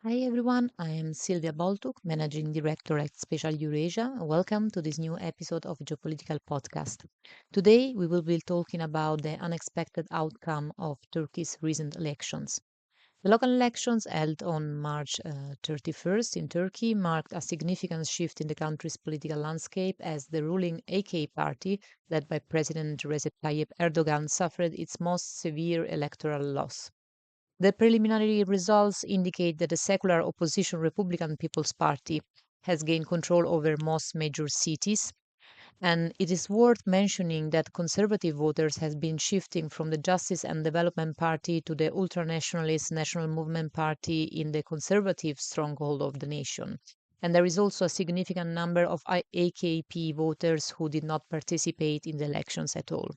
Hi everyone, I am Silvia Boltuk, Managing Director at SpecialEurasia. Welcome to this new episode of Geopolitical Podcast. Today we will be talking about the unexpected outcome of Turkey's recent elections. The local elections held on March 31st in Turkey marked a significant shift in the country's political landscape as the ruling AK party, led by President Recep Tayyip Erdogan, suffered its most severe electoral loss. The preliminary results indicate that the secular opposition Republican People's Party has gained control over most major cities, and it is worth mentioning that conservative voters have been shifting from the Justice and Development Party to the ultra-nationalist National Movement Party in the conservative stronghold of the nation. And there is also a significant number of AKP voters who did not participate in the elections at all.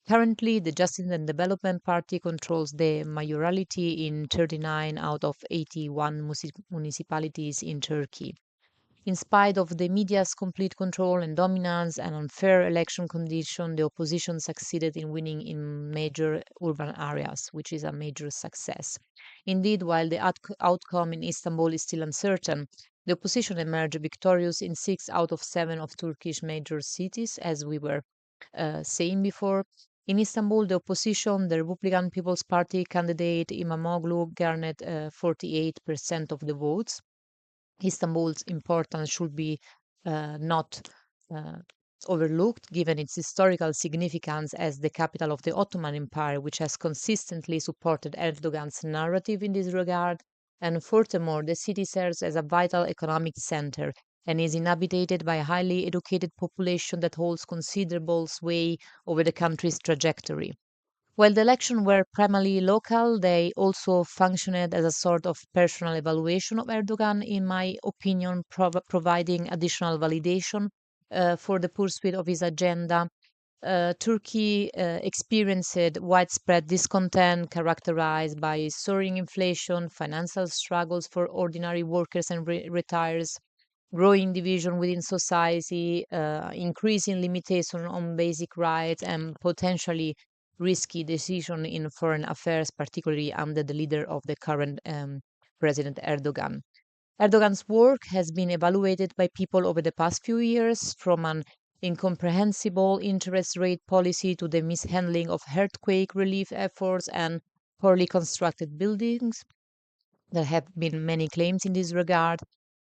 Currently, the Justice and Development Party controls the mayoralty in 39 out of 81 municipalities in Turkey. In spite of the media's complete control and dominance and unfair election conditions, the opposition succeeded in winning in major urban areas, which is a major success. Indeed, while the outcome in Istanbul is still uncertain, the opposition emerged victorious in 6 out of 7 of Turkish major cities, as we were saying before. In Istanbul, the opposition, the Republican People's Party candidate Imamoglu, garnered 48% of the votes. Istanbul's importance should be not uh, overlooked, given its historical significance as the capital of the Ottoman Empire, which has consistently supported Erdogan's narrative in this regard. And furthermore, the city serves as a vital economic center and is inhabited by a highly educated population that holds considerable sway over the country's trajectory. While the elections were primarily local, they also functioned as a sort of personal evaluation of Erdogan, in my opinion, providing additional validation for the pursuit of his agenda. Turkey experienced widespread discontent characterized by soaring inflation, financial struggles for ordinary workers and retirees, growing division within society, increasing limitation on basic rights, and potentially risky decision in foreign affairs, particularly under the leader of the current President Erdogan. Erdogan's work has been evaluated by people over the past few years, from an incomprehensible interest rate policy to the mishandling of earthquake relief efforts and poorly constructed buildings. There have been many claims in this regard.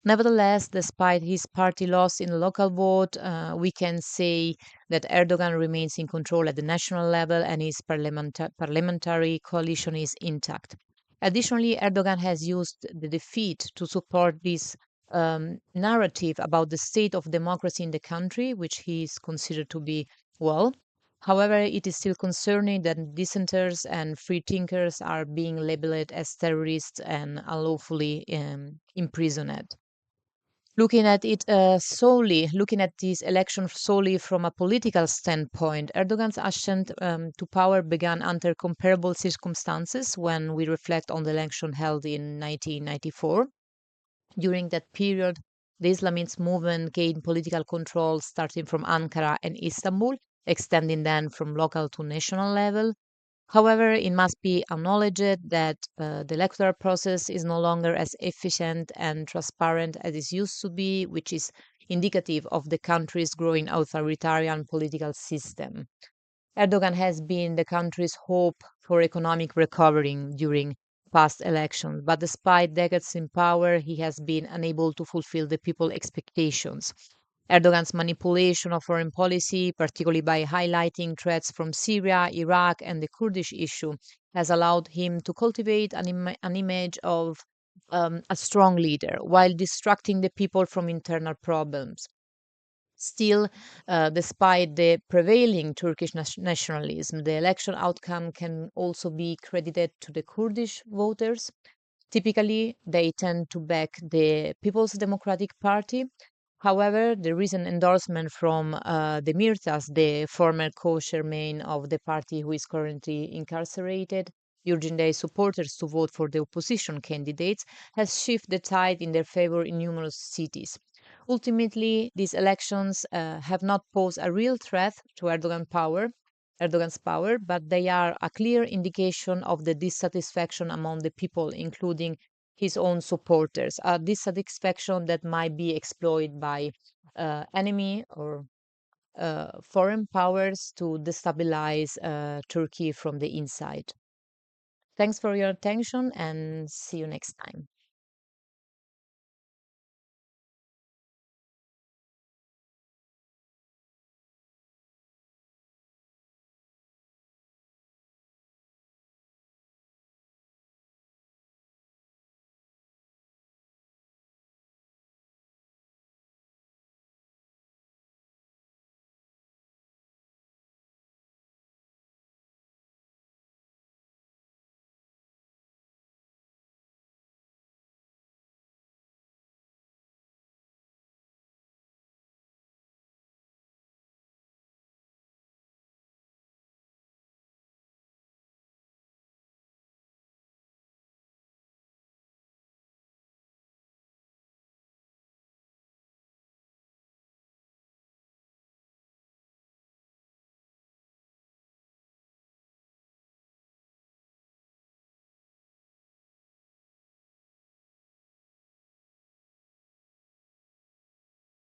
Nevertheless, despite his party loss in the local vote, we can say that Erdogan remains in control at the national level and his parliamentary coalition is intact. Additionally, Erdogan has used the defeat to support this narrative about the state of democracy in the country, which he is considered to be well. However, it is still concerning that dissenters and free thinkers are being labeled as terrorists and unlawfully imprisoned. Looking at this election solely from a political standpoint, Erdogan's ascent to power began under comparable circumstances when we reflect on the election held in 1994. During that period, the Islamist movement gained political control starting from Ankara and Istanbul, extending then from local to national level. However, it must be acknowledged that the electoral process is no longer as efficient and transparent as it used to be, which is indicative of the country's growing authoritarian political system. Erdogan has been the country's hope for economic recovery during past elections, but despite decades in power, he has been unable to fulfill the people's expectations. Erdogan's manipulation of foreign policy, particularly by highlighting threats from Syria, Iraq, and the Kurdish issue, has allowed him to cultivate an image of a strong leader while distracting the people from internal problems. Still, despite the prevailing Turkish nationalism, the election outcome can also be credited to the Kurdish voters. Typically, they tend to back the People's Democratic Party. However, the recent endorsement from Demirtas, the former co-chairman of the party who is currently incarcerated, urging their supporters to vote for the opposition candidates, has shifted the tide in their favor in numerous cities. Ultimately, these elections have not posed a real threat to Erdogan's power, but they are a clear indication of the dissatisfaction among the people, including his own supporters, a dissatisfaction that might be exploited by enemy or foreign powers to destabilize Turkey from the inside. Thanks for your attention and see you next time.